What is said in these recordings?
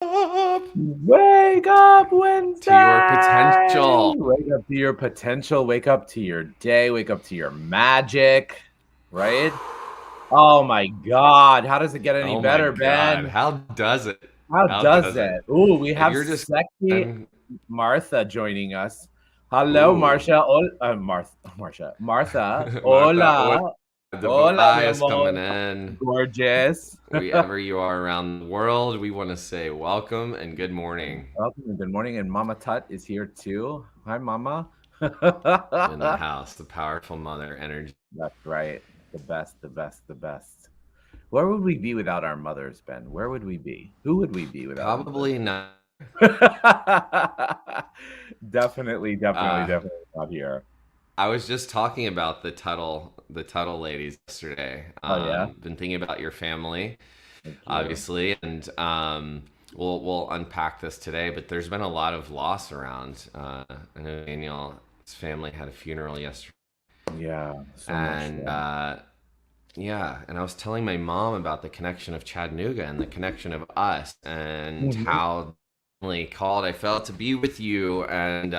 up Wake up, Wednesday! to your potential. Wake up to your potential. Wake up to your day. Wake up to your magic, right? Oh my God. How does it get any Oh my better, God. Ben? How does it? How How does does it? it? Ooh, we If have you're just, sexy and Martha joining us. Hello, ooh, Marcia. Martha. Martha. Martha, Hola. hola. The Hola, mi bouquet is coming amor. in. Gorgeous. Wherever you are around the world, we want to say welcome and good morning Welcome and good morning. And Mama Tut is here too. Hi, Mama. in the house. The powerful mother energy. That's right. The best, the best, the best. Where would we be without our mothers, Ben? Where would we be? Who would we be without our mothers? Probably not. Definitely Uh, not here. I was just talking about the Tuttle ladies yesterday. Oh yeah, Been thinking about your family, thank you. obviously, and we'll unpack this today. But there's been a lot of loss around. I know Daniel's family had a funeral yesterday, Yeah, so much. and yeah, and I was telling my mom about the connection of Chattanooga and the connection of us, and Mhm. how called I felt to be with you, and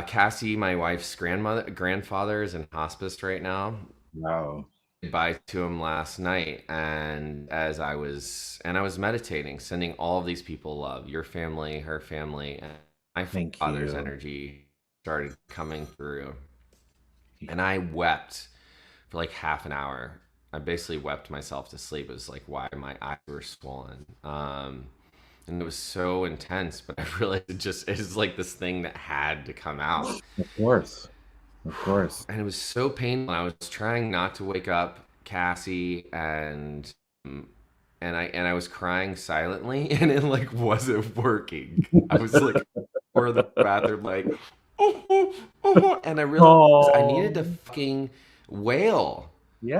Cassie, my wife's grandfather, is in hospice right now. Wow. Goodbye to him last night, and I was meditating, sending all of these people love, your family, her family, and my Thank father's you. energy started coming through, and I wept for like half an hour. I basically wept myself to sleep. It was like why my eyes were swollen. And it was so intense, but I realized it is like this thing that had to come out. Of course, of course. And it was so painful. I was trying not to wake up Cassie, and I was crying silently, and it like wasn't working. I was like for the bathroom like oh, oh, oh, and I realized I needed to Oh, fucking wail.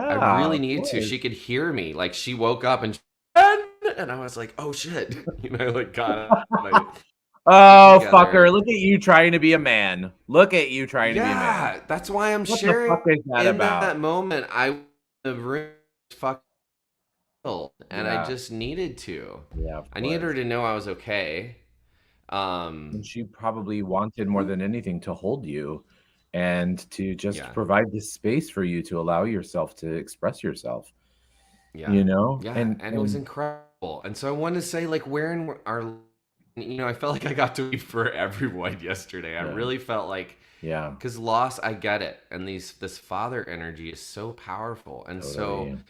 I yeah, really of needed to. course. She could hear me. Like she woke up and I was like, "Oh shit." Like got up and I put it Oh, fucker. together. Look at you trying to be a man. Look at you trying to be a man. Yeah, that's why I'm What the sharing. fuck is that In about? that moment, I the room fucking filled, and I Yeah. just needed to. Yeah, of I needed her course. to know I was okay. And Um, she probably wanted more than anything to hold you and to just yeah, provide this space for you to allow yourself to express yourself, yeah, you know? yeah, And and it was and incredible. And so I wanted to say, like, where in our, I felt like I got to weep for everyone yesterday. I yeah, really felt like, yeah, because loss, I get it, and this father energy is so powerful, and so totally.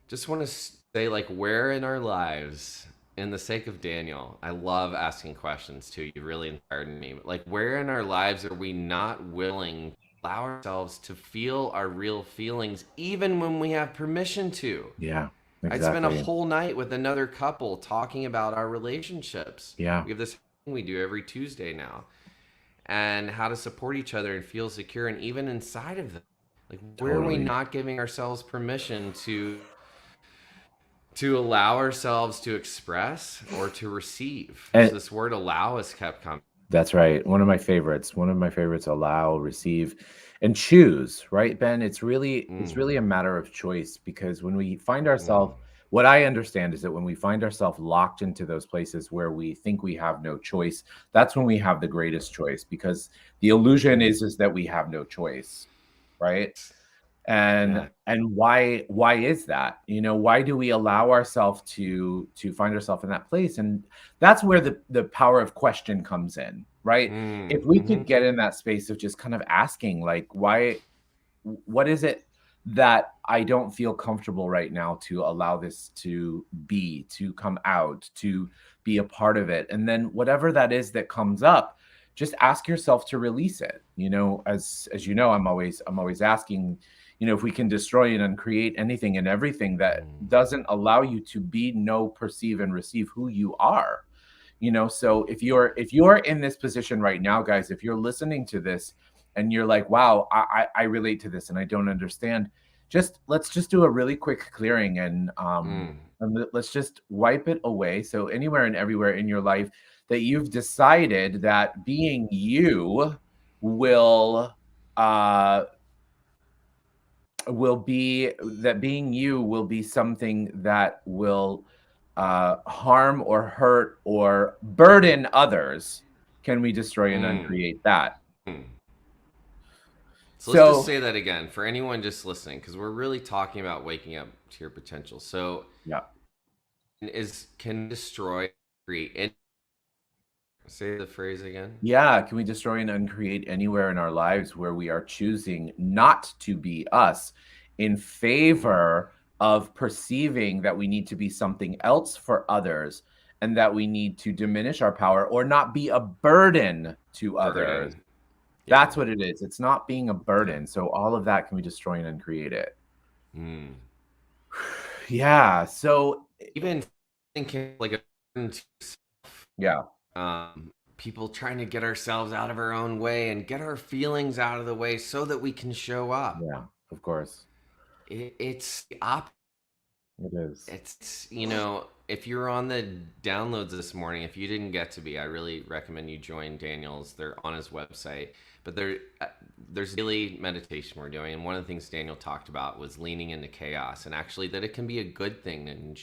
just want to say, like, where in our lives, in the sake of Daniel, I love asking questions too. You really inspired me. Like, where in our lives are we not willing to allow ourselves to feel our real feelings, even when we have permission to? Yeah, I'd spent a exactly. whole night with another couple talking about our relationships. Yeah, We have this thing we do every Tuesday now, and how to support each other and feel secure, and even inside of them. Like, where are we totally. not giving ourselves permission to allow ourselves to express or to receive? And So this word allow has kept coming. that's right. One of my favorites. One of my favorites, allow, receive, and choose, right, Ben? It's really Mm, a matter of choice because when we find mm, ourselves, what I understand is that when we find ourselves locked into those places where we think we have no choice, that's when we have the greatest choice because the illusion is that we have no choice, right? and yeah. and why is that? Why do we allow ourselves to find ourselves in that place? And that's where the power of question comes in, right? Mm, If we mm-hmm. could get in that space of just kind of asking, like, why, what is it that I don't feel comfortable right now to allow this to come out, to be a part of it? And then whatever that is that comes up, just ask yourself to release it. As you know, I'm always asking, if we can destroy and uncreate anything and everything that Mm, doesn't allow you to be, know, perceive, and receive who you are. So if you're in this position right now, guys, if you're listening to this and you're like, wow, I relate to this and I don't understand, let's just do a really quick clearing, mm, and let's just wipe it away. So anywhere and everywhere in your life that you've decided that being you will uh will be that being you will be something that will harm or hurt or burden others, can we destroy and Mm. uncreate that? Mm. So let's just So say that again for anyone just listening, because we're really talking about waking up to your potential. So yeah. is can destroy create any, say the phrase again? Yeah, can we destroy and uncreate anywhere in our lives where we are choosing not to be us in Mm. favor of perceiving that we need to be something else for others and that we need to diminish our power or not be a burden to others? Burden. Yeah. That's what it is. It's not being a Yeah. burden. So all of that, can we destroy and uncreate it? Mm. Yeah. So Even thinking like a burden to yeah, people trying to get ourselves out of our own way and get our feelings out of the way so that we can show up. yeah, of course. It's the opposite. It is. It's, you know, if you're on the downloads this morning, if you didn't get to be, I really recommend you join Daniel's. They're on his website, but there's daily meditation we're doing, and one of the things Daniel talked about was leaning into chaos, and actually that it can be a good thing. And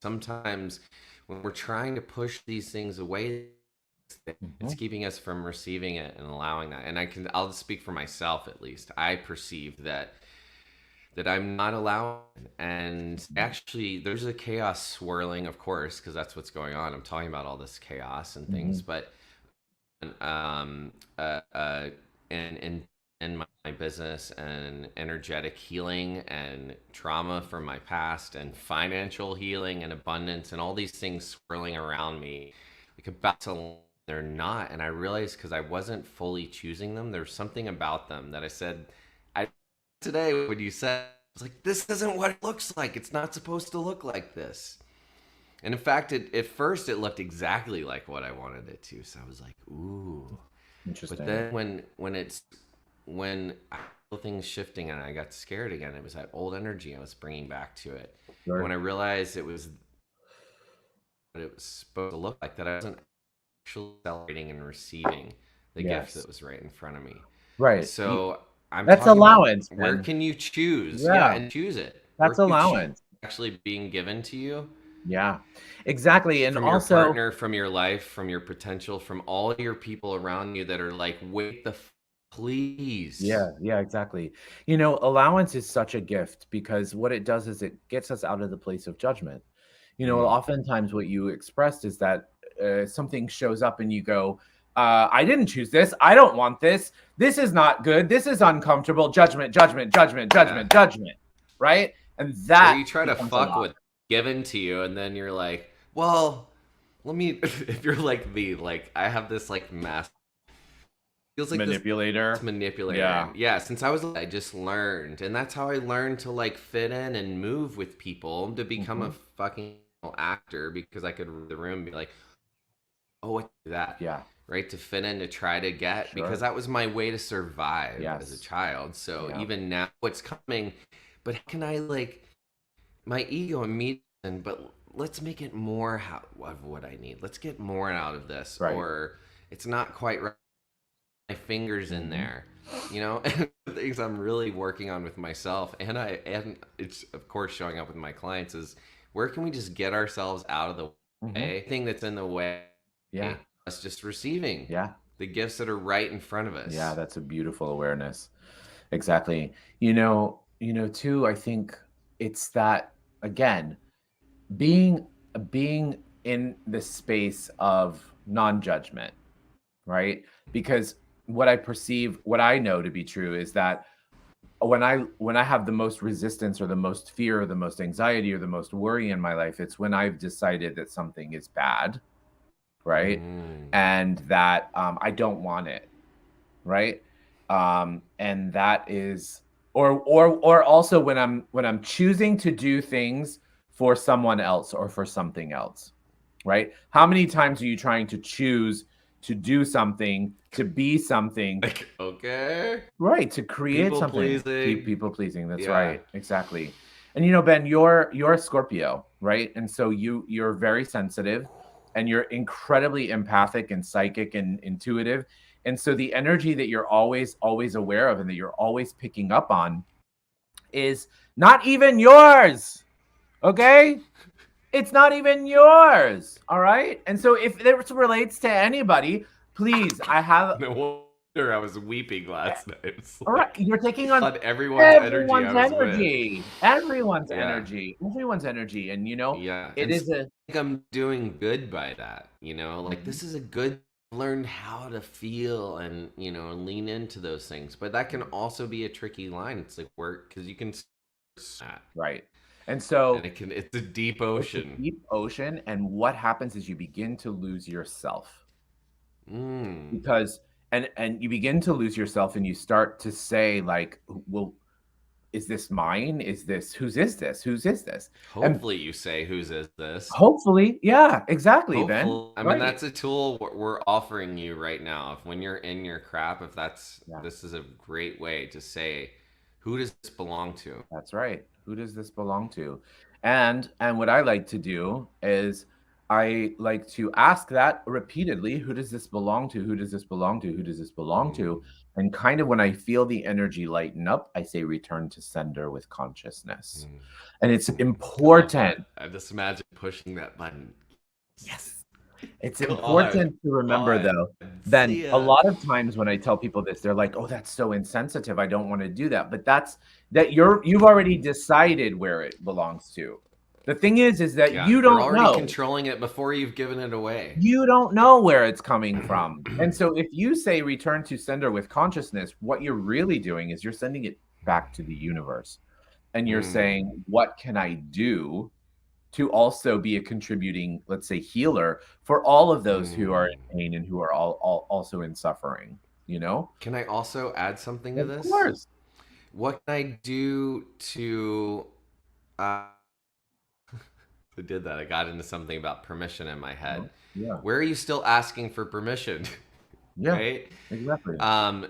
sometimes when we're trying to push these things away, it's Mhm. keeping us from receiving it and allowing that. And I'll speak for myself at least. I perceive that I'm not allowing. And actually, there's a chaos swirling, of course, because that's what's going on. I'm talking about all this chaos and things, Mhm. but um, uh, uh, in my business and energetic healing and trauma from my past and financial healing and abundance and all these things swirling around me, like about to they're not. And I realized because I wasn't fully choosing them, there's something about them that I said, I today when you said, I was like, this isn't what it looks like. It's not supposed to look like this. And in fact, at first it looked exactly like what I wanted it to. So I was like, ooh. But Interesting. then when I feel things shifting and I got scared again, it was that old energy I was bringing back to it. And when Sure. I realized it was what it was supposed to look like, that I wasn't actually celebrating and receiving the gift Yes. that was right in front of me. And Right. so I'm That's talking about allowance, where man. can you choose? Yeah, Yeah, and choose it. Where that's can you choose allowance. actually being given to you Yeah, exactly. And from your also, partner, from your life, from your potential, from all your people around you that are like, wait the please. yeah, yeah, exactly. You know, allowance is such a gift because what it does is it gets us out of the place of judgment. You know, Mm, oftentimes what you expressed is that something shows up and you go, I didn't choose this. I don't want this. This is not good. This is uncomfortable. Judgment, judgment, judgment, yeah. judgment, judgment. Right. And Or that you try to becomes a fuck lot. with given to you, and then you're like, well, let me. If you're like me, like I have this like mass feels like this Manipulator. manipulator, Yeah. and yeah, since I was I just learned, and that's how I learned to like fit in and move with people to become a Hmm. fucking actor because I could read the room and be like, oh, I do that, Yeah. right? To fit in, to try to get, because Sure. that was my way to survive as a Yes. child. So Yeah. even now, what's coming, but how can I like my ego and me? But let's make it more of what I need. Let's get more out of this, Right. or it's not quite right. My fingers in Hmm. there, you know. And things I'm really working on with myself, and it's of course showing up with my clients is where can we just get ourselves out of the Hmm. way? Thing that's in the way, Yeah. us just receiving Yeah. the gifts that are right in front of Yeah. us. That's a beautiful awareness. Exactly. Too, I think it's that again, being being in the space of non-judgment, right? Because what I know to be true is that when I have the most resistance or the most fear or the most anxiety or the most worry in my life, it's when I've decided that something is bad, right? Mm. And that I don't want it, right? And that is, or also when I'm choosing to do things for someone else or for something else, right? How many times are you trying to choose to do something, to be something, Like, okay, right? To create people something, pleasing. people pleasing. That's Yeah. right, exactly. And Ben, you're a Scorpio, right? And so you're very sensitive, and you're incredibly empathic and psychic and intuitive. And so the energy that you're always aware of and that you're always picking up on is not even yours. Okay? It's not even yours. All right. And so if this relates to anybody, please, I have No wonder I was weeping eh, last night. It's all right, like you're taking on on everyone's energy I everyone's was with. energy. Everyone's Yeah. energy. Everyone's energy. And Yeah. it And so is a I think I'm doing good by that. Like Mhm. this is a good learn how to feel and lean into those things. But that can also be a tricky line. It's like work because you can that. Right. And And so it's a deep it's a ocean. deep ocean. And what happens is you begin to lose yourself Mm. because and you begin to lose yourself and you start to say like, well, is this mine? Is this whose is this? Whose is this? And Hopefully you say whose is this? hopefully, yeah, exactly, Ben. Hopefully, I mean Right. that's a tool we're offering you right now. If when you're in your crap, if that's Yeah, this is a great way to say, who does this belong to? that's right. Who does this belong to? And what I like to do is I like to ask that repeatedly, who does this belong to? Who does this belong to? Who does this belong to? Mm, And kind of when I feel the energy lighten up, I say return to sender with consciousness. mm, And it's mm. I love important. that. I just imagine pushing that button. Yes. It's God, important to remember, God, though, then see a ya. lot of times when I tell people this, they're like, "Oh, that's so insensitive. I don't want to do that." But you've already decided where it belongs to. The thing is that Yeah, you you're don't already know. controlling it before you've given it away. You don't know where it's coming from. And so if you say return to sender with consciousness, what you're really doing is you're sending it back to the universe. And you're Mm, saying, "What can I do to also be a contributing, let's say, healer for all of those who are mm. in pain and who are all also in suffering, you know?" Can I also add something to Of this? course. What can I do to uh, who did that? I got into something about permission in my head. Mhm. Yeah. Where are you still asking for permission? Yeah. Right? Exactly. Um,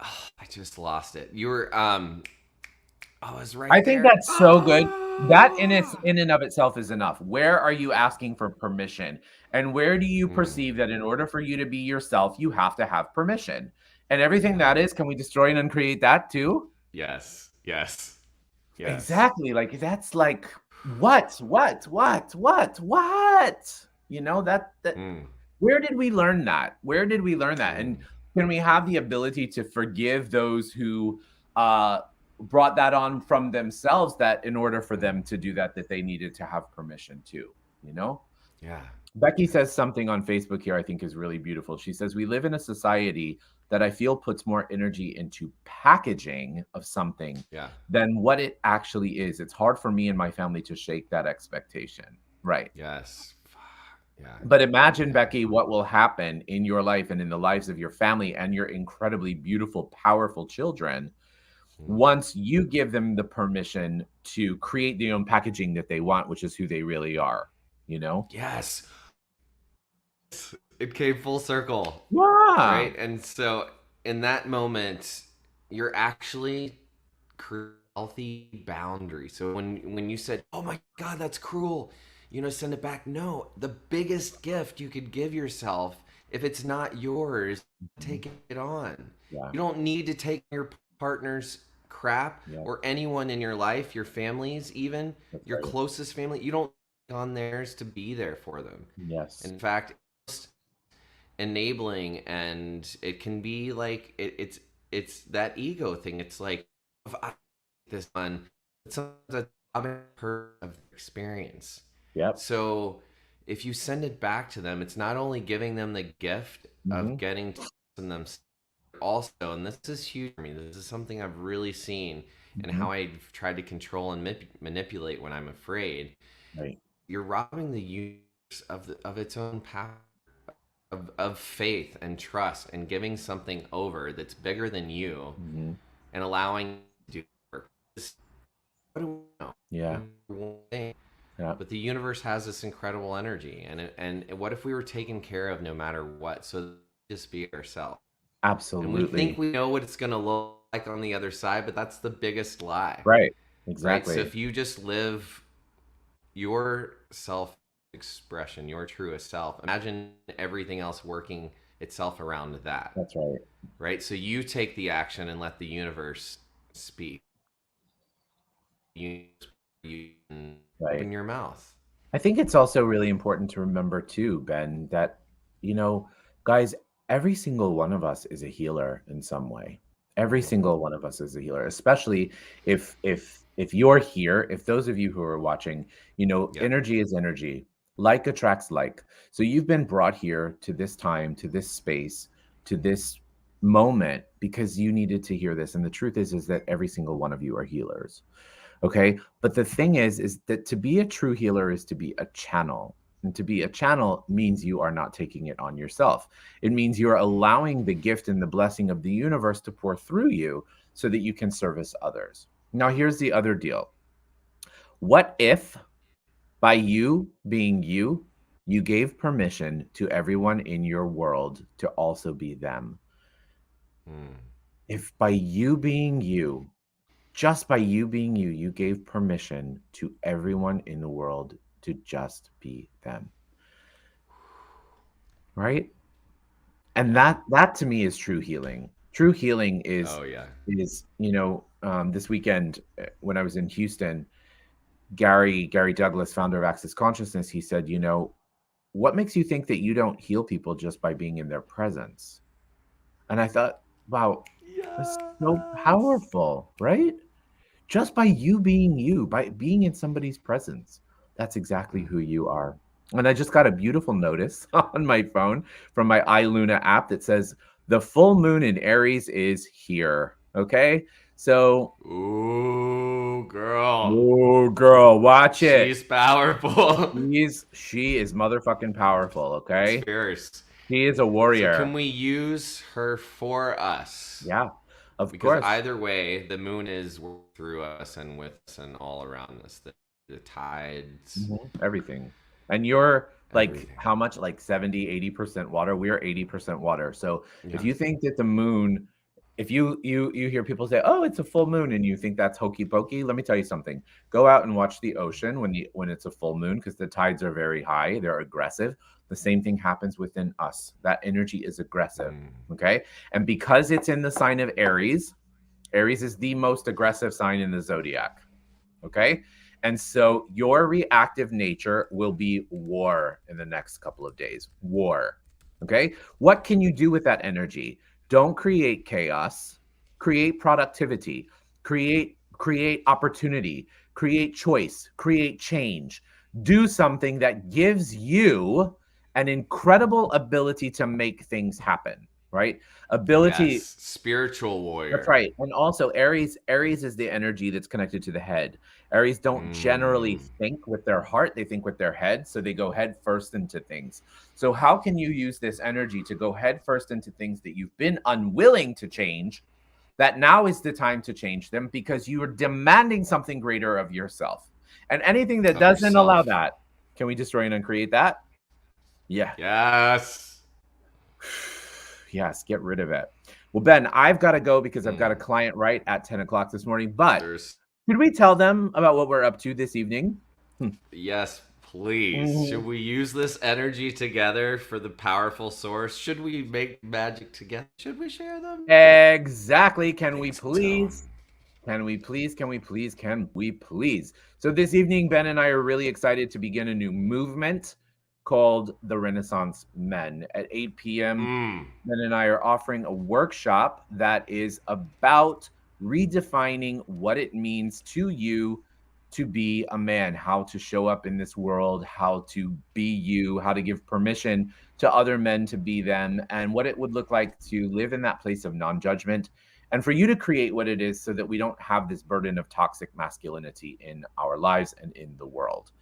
I just lost it. You were I was I right think there. that's so good. That Ah! in and of itself is enough. Where are you asking for permission? And where do you Mm, perceive that in order for you to be yourself, you have to have permission? And everything yeah. that is, can we destroy and uncreate that too? Yes. Yes. Yes. Exactly, like, that's like, what? That Mm, where did we learn that? Where did we learn that? And mm, can we have the ability to forgive those who, uh, brought that on from themselves that in order for mm. them to do that, that they needed to have permission to, you know? Yeah. Becky Yeah. says something on Facebook here I think is really beautiful. She says, "We live in a society that I feel puts more energy into packaging of something Yeah. than what it actually is. It's hard for me and my family to shake that expectation." Right. Yes. Yeah. But imagine, Yeah. Becky, what will happen in your life and in the lives of your family and your incredibly beautiful, powerful children Mm. once you give them the permission to create their own packaging that they want, which is who they really are, you know? Yes. It came full circle. Yeah. Right? And so in that moment, you're actually creating healthy boundary. So when you said, "Oh my God, that's cruel," send it back. No, the biggest gift you could give yourself, if it's not yours, Mhm. take it on. Yeah. You don't need to take your partner's crap Yeah. or anyone in your life, your families, even That's your right. closest family. You don't take on theirs to be there for them. Yes. In fact, enabling, and it can be like it's that ego thing. It's like if I this one, it's sometimes a per of experience. Yep. So if you send it back to them, it's not only giving them the gift of Mhm. getting to them also, and this is huge for me. This is something I've really seen and Mhm. how I've tried to control and manipulate when I'm afraid. Right. You're robbing the universe of its own power of faith and trust and giving something over that's bigger than you Mhm. and allowing to do work. What do we know? We Yeah. know one thing, Yeah. but the universe has this incredible energy, and what if we were taken care of no matter what? So just be ourselves, and we think Absolutely. we know what it's going to look like on the other side, but that's the biggest lie, Right. right? So Exactly. if you just live your self expression, your truest self. Imagine everything else working itself around that, That's right. right? So you take the action and let the universe speak. You, Right. Open your mouth. I think it's also really important to remember too, Ben, that, you know, guys, every single one of us is a healer in some way. Every Mm, single one of us is a healer, especially if you're here, if those of you who are watching, yep. energy is energy. Like attracts like. So you've been brought here to this time, to this space, to this moment because you needed to hear this. And the truth is that every single one of you are healers. Okay. But the thing is that to be a true healer is to be a channel. And to be a channel means you are not taking it on yourself. It means you're allowing the gift and the blessing of the universe to pour through you so that you can service others. Now, here's the other deal. What if by you being you, you gave permission to everyone in your world to also be them? Mm. If by you being you, just by you being you, you gave permission to everyone in the world to just be them, right? And Yeah. that to me is true healing. True healing Oh yeah. is this weekend when I was in Houston, Gary Douglas, founder of Access Consciousness, he said, what makes you think that you don't heal people just by being in their presence? And I thought, wow, that's so Yes. powerful, right? Just by you, by being in somebody's presence. That's exactly Mm. who you are. And I just got a beautiful notice on my phone from my iLuna app that says the full moon in Aries is here. Okay. So, Ooh, girl. oh, girl, watch it. She's powerful. She is motherfucking powerful. Okay. Fierce. She is a So can warrior. we use her for us? Yeah, of Because course. either way, the moon is through us and with us and all around us. The tides, Everything. And you're like everything. how much? Like 70, 80% water. We are 80% water. So if Yeah. you think that the moon, if you hear people say, "Oh, it's a full moon," and you think that's hokey pokey, let me tell you something. Go out and watch the ocean when it's a full moon because the tides are very high. They're aggressive. The same thing happens within us. That energy is aggressive. Mm. Okay. And because it's in the sign of Aries, Aries is the most aggressive sign in the zodiac. Okay. And so your reactive nature will be war in the next couple of days. War. Okay. What can you do with that energy? Don't create chaos, create productivity, create opportunity, create choice, create change. Do something that gives you an incredible ability to make things happen, right? Ability. Yes. Spiritual That's warrior. right. And also Aries is the energy that's connected to the head. Aries don't generally Mm. think with their heart, they think with their head, so they go head first into things. So how can you use this energy to go head first into things that you've been unwilling to change, that now is the time to change them because you are demanding something greater of yourself. And anything that Of doesn't allow yourself. that, can we destroy and uncreate that? Yeah. Yes. Yes, get rid of it. Well, Ben, I've got to go because I've got a Mm. client right at 10 o'clock this morning. But There's could we tell them about what we're up to this evening? yes, please. Should Mhm. we use this energy together for the powerful source? Should we make magic together? Should we share them? Exactly. I Can think we so. please? Can we please? Can we please? Can we please? So, this evening, Ben and I are really excited to begin a new movement called the Renaissance Men at 8 p.m. Mm. Ben and I are offering a workshop that is about redefining what it means to you to be a man, how to show up in this world, how to be you, how to give permission to other men to be them, and what it would look like to live in that place of non judgment. And for you to create what it is so that we don't have this burden of toxic masculinity in our lives and in the world.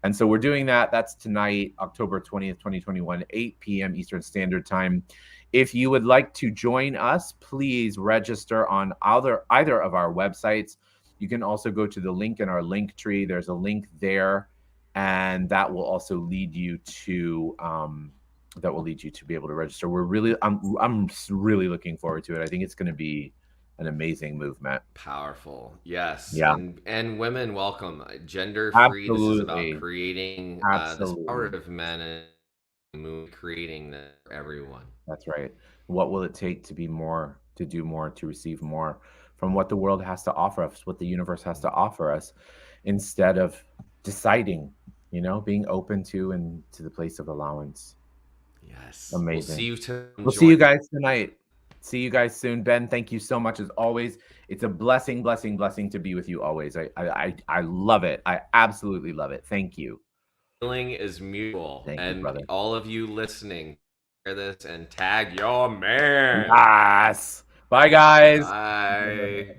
And so we're doing that. That's tonight, October 20th, 2021, 8 p.m. Eastern Standard Time. If you would like to join us, please register on either of our websites. You can also go to the link in our link tree. There's a link there, and that will also lead you to be able to register. I'm really looking forward to it. I think it's going to be an amazing movement. Powerful. Yes. Yeah, And women welcome. Gender free. This is about absolutely, creating this power absolutely. of men and creating that for everyone. That's right. What will it take to be more, to do more, to receive more from what the world has to offer us, what the universe has to offer us, instead of deciding, being open to and to the place of allowance. Yes. We'll see Amazing. you to We'll see enjoy. you guys tonight. See you guys soon. Ben, thank you so much as always. It's a blessing, blessing, blessing to be with you always. I love it. I absolutely love it. Thank you. Feeling is mutual. Thank you, And brother. all of you listening, share this and tag your man. Yes. Bye, guys. Bye.